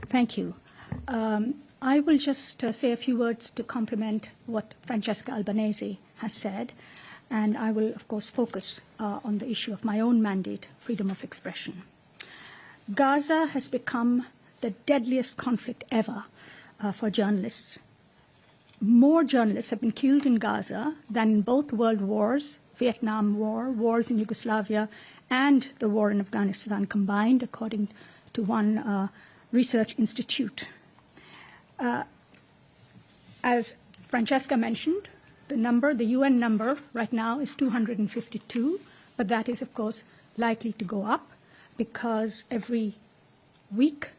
Thank you. I will just say a few words to complement what Francesca Albanese has said, and I will, of course, focus on the issue of my own mandate, freedom of expression. Gaza has become the deadliest conflict ever for journalists. More journalists have been killed in Gaza than in both world wars, Vietnam War, wars in Yugoslavia, and the war in Afghanistan combined, according to one research institute. As Francesca mentioned, the UN number right now is 252, but that is, of course, likely to go up because every week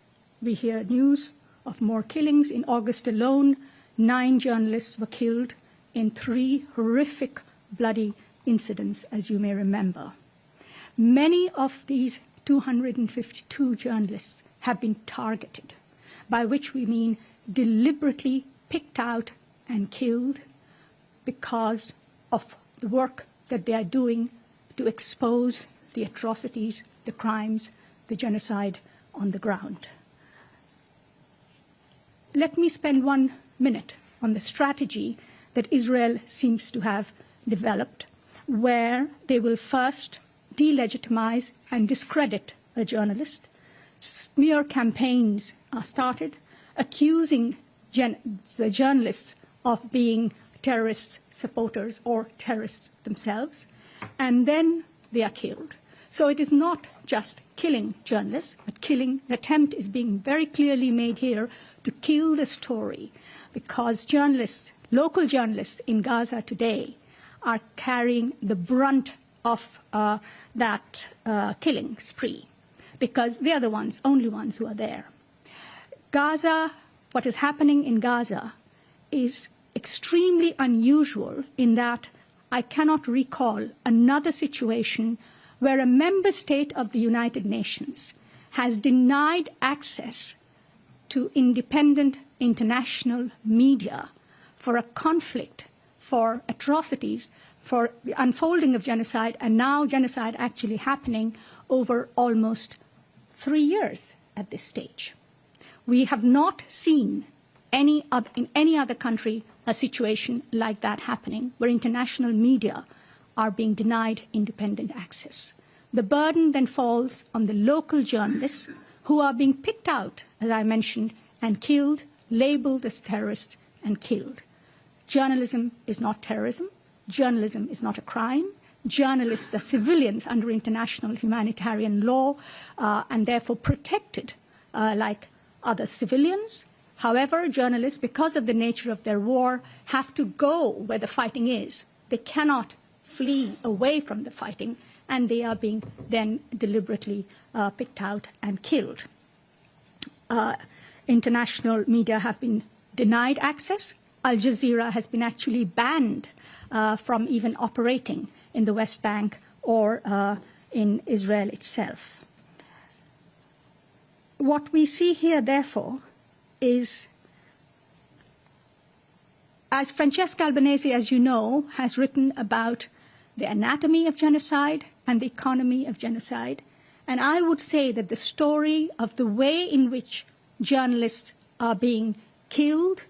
we hear news of more killings. In August alone, 9 journalists were killed in 3 horrific, bloody incidents, as you may remember. Many of these 252 journalists have been targeted, by which we mean deliberately picked out and killed because of the work that they are doing to expose the atrocities, the crimes, the genocide on the ground. Let me spend 1 minute on the strategy that Israel seems to have developed, where they will first delegitimize and discredit a journalist. Smear campaigns are started, accusing the journalists of being terrorist supporters or terrorists themselves, and then they are killed. So it is not just killing journalists, but killing, the attempt is being very clearly made here to kill the story, because journalists, local journalists in Gaza today, are carrying the brunt of that killing spree, because they are the ones, only ones who are there. Gaza, what is happening in Gaza is extremely unusual in that I cannot recall another situation where a member state of the United Nations has denied access to independent international media for a conflict, for atrocities, for the unfolding of genocide, and now genocide actually happening over almost 3 years at this stage. We have not seen in any other country a situation like that happening, where international media are being denied independent access. The burden then falls on the local journalists who are being picked out, as I mentioned, and killed, labeled as terrorists and killed. Journalism is not terrorism. Journalism is not a crime. Journalists are civilians under international humanitarian law and therefore protected like other civilians. However, journalists, because of the nature of their war, have to go where the fighting is. They cannot flee away from the fighting, and they are being then deliberately picked out and killed. International media have been denied access. Al Jazeera has been actually banned from even operating in the West Bank or in Israel itself. What we see here, therefore, is, as Francesca Albanese, as you know, has written about the anatomy of genocide and the economy of genocide, and I would say that the story of the way in which journalists are being killed,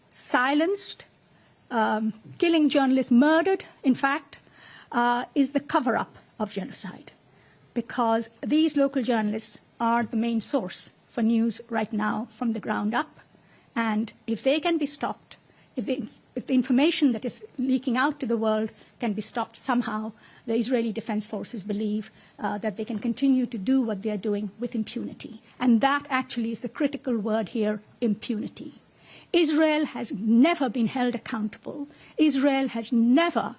silenced, killing journalists, murdered, in fact, is the cover-up of genocide, because these local journalists are the main source for news right now from the ground up. And if they can be stopped, if the information that is leaking out to the world can be stopped somehow, the Israeli Defense Forces believe that they can continue to do what they are doing with impunity. And that actually is the critical word here, impunity. Israel has never been held accountable. Israel has never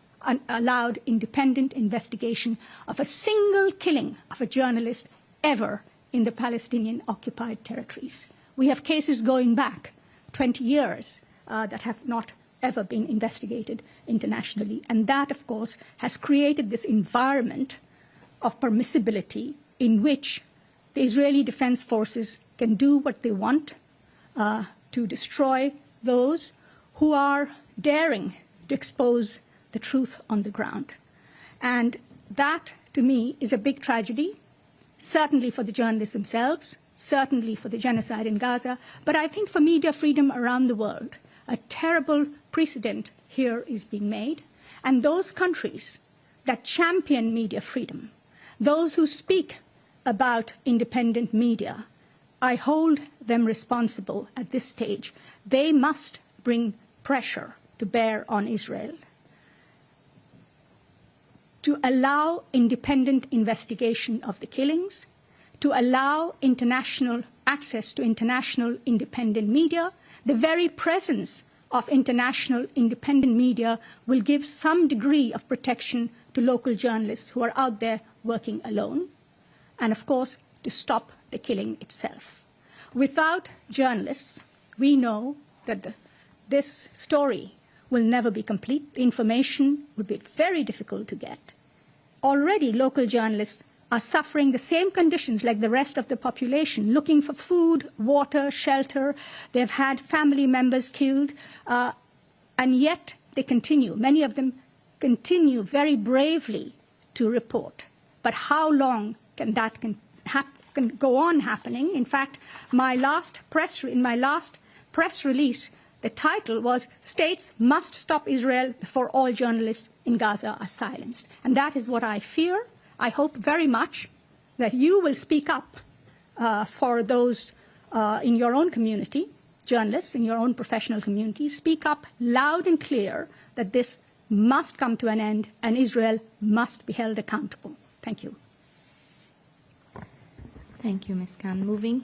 allowed independent investigation of a single killing of a journalist ever in the Palestinian-occupied territories. We have cases going back 20 years that have not ever been investigated internationally. And that, of course, has created this environment of permissibility in which the Israeli Defense Forces can do what they want to destroy those who are daring to expose the truth on the ground. And that, to me, is a big tragedy, certainly for the journalists themselves, certainly for the genocide in Gaza, but I think for media freedom around the world. A terrible precedent here is being made, and those countries that champion media freedom, those who speak about independent media, I hold them responsible at this stage. They must bring pressure to bear on Israel to allow independent investigation of the killings, to allow international access to international independent media. The very presence of international independent media will give some degree of protection to local journalists who are out there working alone, and of course, to stop the killing itself. Without journalists, we know that this story will never be complete. The information will be very difficult to get. Already, local journalists are suffering the same conditions like the rest of the population, looking for food, water, shelter. They've had family members killed, and yet they continue. Many of them continue very bravely to report. But how long can that can go on happening? In fact, in my last press release, the title was "States Must Stop Israel Before All Journalists in Gaza Are Silenced." And that is what I fear. I hope very much that you will speak up for those in your own community, journalists in your own professional community. Speak up loud and clear that this must come to an end and Israel must be held accountable. Thank you. Thank you, Ms. Khan. Moving